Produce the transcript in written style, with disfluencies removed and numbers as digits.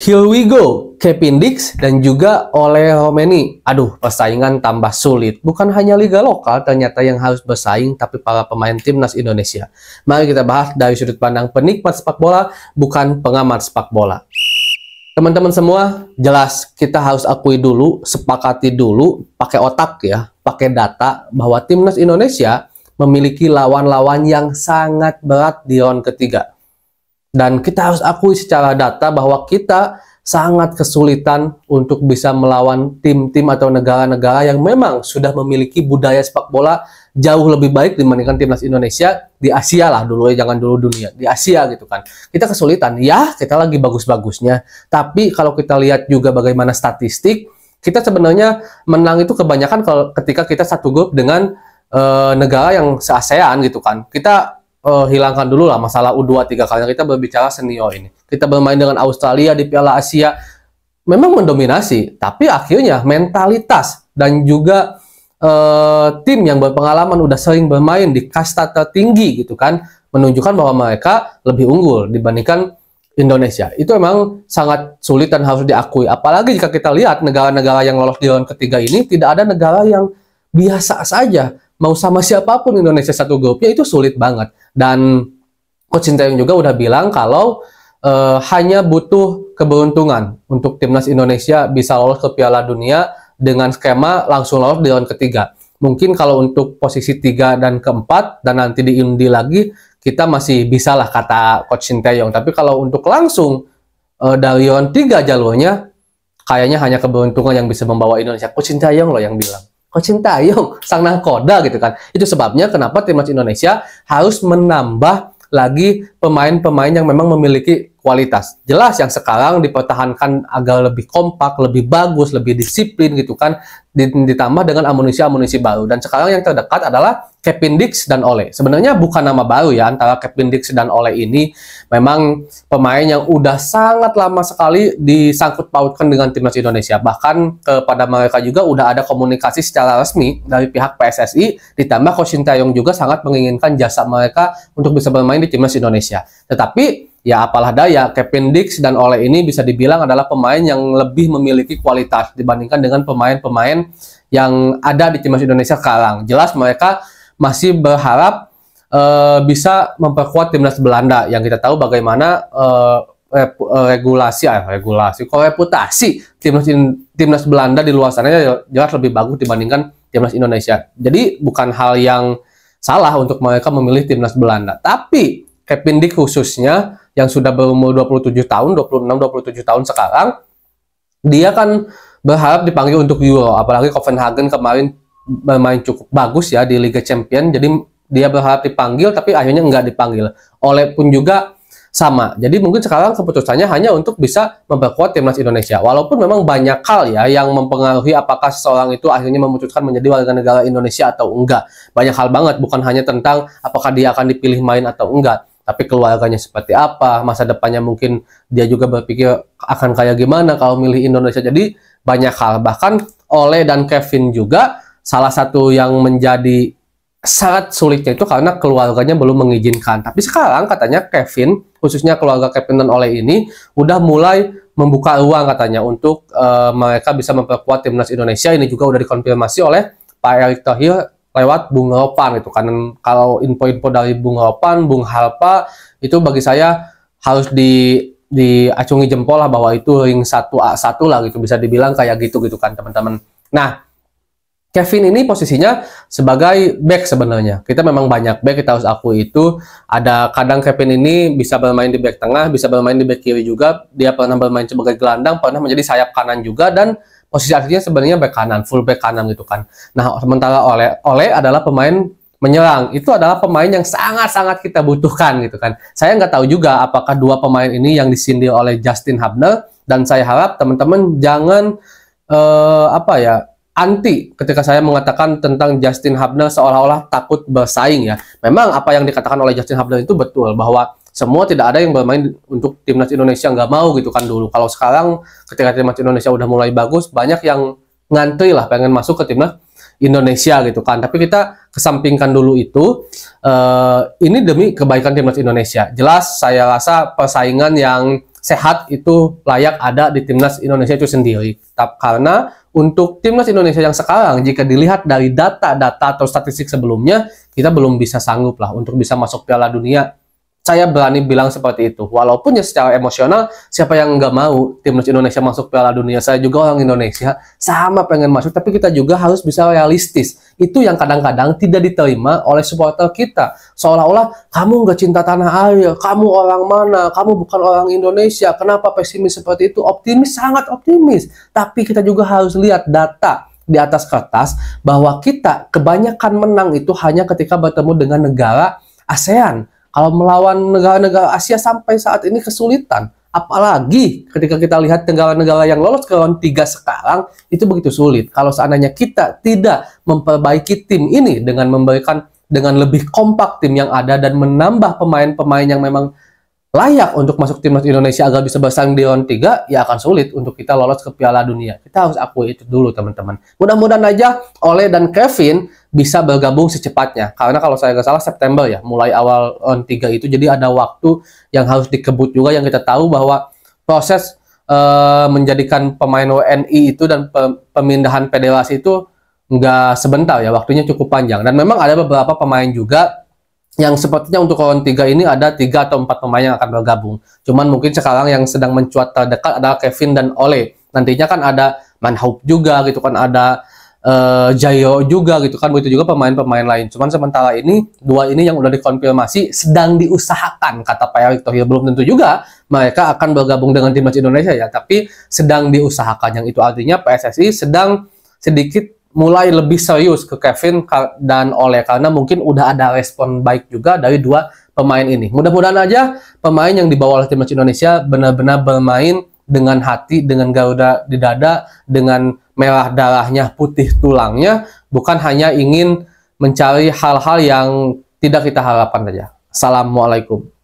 Here we go, Kevin Dix dan juga Ole Romeni. Aduh, persaingan tambah sulit. Bukan hanya liga lokal ternyata yang harus bersaing, tapi para pemain timnas Indonesia. Mari kita bahas dari sudut pandang penikmat sepak bola, bukan pengamat sepak bola. Teman-teman semua, jelas kita harus akui dulu, sepakati dulu, pakai otak ya, pakai data, bahwa timnas Indonesia memiliki lawan-lawan yang sangat berat di round ketiga. Dan kita harus akui secara data bahwa kita sangat kesulitan untuk bisa melawan tim-tim atau negara-negara yang memang sudah memiliki budaya sepak bola jauh lebih baik dibandingkan timnas Indonesia di Asia lah dulu ya, jangan dulu dunia, di Asia gitu kan. Kita kesulitan, ya kita lagi bagus-bagusnya, tapi kalau kita lihat juga bagaimana statistik, kita sebenarnya menang itu kebanyakan ketika kita satu grup dengan negara yang se-ASEAN gitu kan. Kita hilangkan dulu lah masalah U23 karena kita berbicara senior ini. Kita bermain dengan Australia di Piala Asia memang mendominasi, tapi akhirnya mentalitas dan juga tim yang berpengalaman udah sering bermain di kasta tertinggi gitu kan, menunjukkan bahwa mereka lebih unggul dibandingkan Indonesia. Itu memang sangat sulit dan harus diakui. Apalagi jika kita lihat negara-negara yang lolos di round ketiga ini, tidak ada negara yang biasa saja. Mau sama siapapun Indonesia satu grupnya itu sulit banget. Dan Coach Sinteyong juga udah bilang kalau hanya butuh keberuntungan untuk timnas Indonesia bisa lolos ke Piala Dunia dengan skema langsung lolos di round ketiga. Mungkin kalau untuk posisi 3 dan keempat dan nanti diundi lagi, kita masih bisa lah kata Coach Sinteyong. Tapi kalau untuk langsung dari round 3 jalurnya, kayaknya hanya keberuntungan yang bisa membawa Indonesia. Coach Sinteyong loh yang bilang. Coach Sinteyong, sang nahkoda gitu kan. Itu sebabnya kenapa timnas Indonesia harus menambah lagi pemain-pemain yang memang memiliki kualitas. Jelas yang sekarang dipertahankan agar lebih kompak, lebih bagus, lebih disiplin gitu kan, ditambah dengan amunisi-amunisi baru. Dan sekarang yang terdekat adalah Kevin Dix dan Ole. Sebenarnya bukan nama baru ya antara Kevin Dix dan Ole ini. Memang pemain yang udah sangat lama sekali disangkut pautkan dengan timnas Indonesia. Bahkan kepada mereka juga udah ada komunikasi secara resmi dari pihak PSSI, ditambah Coach Sinteyong juga sangat menginginkan jasa mereka untuk bisa bermain di timnas Indonesia. Tetapi ya apalah daya, Kevin Dix dan Ole ini bisa dibilang adalah pemain yang lebih memiliki kualitas dibandingkan dengan pemain-pemain yang ada di timnas Indonesia sekarang. Jelas mereka masih berharap bisa memperkuat timnas Belanda yang kita tahu bagaimana reputasi timnas Belanda di luar sana jelas lebih bagus dibandingkan timnas Indonesia. Jadi bukan hal yang salah untuk mereka memilih timnas Belanda. Tapi Kevin Dix khususnya yang sudah berumur 27 tahun, 26-27 tahun sekarang, dia kan berharap dipanggil untuk Euro. Apalagi Copenhagen kemarin bermain cukup bagus ya di Liga Champions, jadi dia berharap dipanggil tapi akhirnya nggak dipanggil. Ole pun juga sama. Jadi mungkin sekarang keputusannya hanya untuk bisa memperkuat timnas Indonesia. Walaupun memang banyak hal ya yang mempengaruhi apakah seseorang itu akhirnya memutuskan menjadi warga negara Indonesia atau enggak. Banyak hal banget, bukan hanya tentang apakah dia akan dipilih main atau enggak, tapi keluarganya seperti apa, masa depannya mungkin dia juga berpikir akan kayak gimana kalau milih Indonesia. Jadi banyak hal. Bahkan Ole dan Kevin juga salah satu yang menjadi sangat sulitnya itu karena keluarganya belum mengizinkan. Tapi sekarang katanya Kevin, khususnya keluarga Kevin dan Ole ini, udah mulai membuka ruang katanya untuk mereka bisa memperkuat timnas Indonesia. Ini juga udah dikonfirmasi oleh Pak Erick Thohir lewat Bung Ropan itu kan. Kalau info-info dari Bung Ropan, Bung Harpa itu bagi saya harus diacungi jempol lah bahwa itu ring 1A1 lah gitu, bisa dibilang kayak gitu kan teman-teman. Nah, Kevin ini posisinya sebagai back sebenarnya. Kita memang banyak back, kita harus akui itu. Ada kadang Kevin ini bisa bermain di back tengah, bisa bermain di back kiri juga. Dia pernah bermain sebagai gelandang, pernah menjadi sayap kanan juga, dan posisi aslinya sebenarnya back kanan, full back kanan gitu kan. Nah, sementara Ole adalah pemain menyerang. Itu adalah pemain yang sangat-sangat kita butuhkan gitu kan. Saya nggak tahu juga apakah dua pemain ini yang disindir oleh Justin Hubner, dan saya harap teman-teman jangan anti ketika saya mengatakan tentang Justin Hubner seolah-olah takut bersaing ya. Memang apa yang dikatakan oleh Justin Hubner itu betul, bahwa semua tidak ada yang bermain untuk timnas Indonesia, nggak mau gitu kan dulu. Kalau sekarang ketika timnas Indonesia udah mulai bagus, banyak yang ngantri lah pengen masuk ke timnas Indonesia gitu kan. Tapi kita kesampingkan dulu itu. Ini demi kebaikan timnas Indonesia. Jelas saya rasa persaingan yang sehat itu layak ada di timnas Indonesia itu sendiri. Karena untuk timnas Indonesia yang sekarang, jika dilihat dari data-data atau statistik sebelumnya, kita belum bisa sanggup lah untuk bisa masuk Piala Dunia. Saya berani bilang seperti itu. Walaupun ya secara emosional, siapa yang nggak mau timnas Indonesia masuk Piala Dunia? Saya juga orang Indonesia, sama pengen masuk. Tapi kita juga harus bisa realistis. Itu yang kadang-kadang tidak diterima oleh supporter kita. Seolah-olah, kamu nggak cinta tanah air, kamu orang mana, kamu bukan orang Indonesia. Kenapa pesimis seperti itu? Optimis, sangat optimis. Tapi kita juga harus lihat data di atas kertas, bahwa kita kebanyakan menang itu hanya ketika bertemu dengan negara ASEAN. Kalau melawan negara-negara Asia sampai saat ini kesulitan. Apalagi ketika kita lihat negara-negara yang lolos ke round 3 sekarang, itu begitu sulit. Kalau seandainya kita tidak memperbaiki tim ini dengan lebih kompak tim yang ada dan menambah pemain-pemain yang memang layak untuk masuk timnas Indonesia agar bisa bersaing di round 3, ya akan sulit untuk kita lolos ke Piala Dunia. Kita harus akui itu dulu, teman-teman. Mudah-mudahan aja Ole dan Kevin bisa bergabung secepatnya. Karena kalau saya nggak salah September ya, mulai awal round 3 itu. Jadi ada waktu yang harus dikebut juga, yang kita tahu bahwa proses menjadikan pemain WNI itu dan pemindahan federasi itu nggak sebentar ya, waktunya cukup panjang. Dan memang ada beberapa pemain juga yang sepertinya untuk round 3 ini ada 3 atau 4 pemain yang akan bergabung. Cuman mungkin sekarang yang sedang mencuat terdekat adalah Kevin dan Ole. Nantinya kan ada Manhoop juga gitu kan, ada Jayo juga gitu kan, begitu juga pemain-pemain lain. Cuman sementara ini, 2 ini yang udah dikonfirmasi sedang diusahakan, kata Pak Erick Thohir. Belum tentu juga mereka akan bergabung dengan timnas Indonesia ya, tapi sedang diusahakan. Yang itu artinya PSSI sedang sedikit mulai lebih serius ke Kevin dan Ole, karena mungkin udah ada respon baik juga dari 2 pemain ini. Mudah-mudahan aja pemain yang dibawa oleh timnas Indonesia benar-benar bermain dengan hati, dengan garuda di dada, dengan merah darahnya, putih tulangnya, bukan hanya ingin mencari hal-hal yang tidak kita harapkan saja. Assalamualaikum.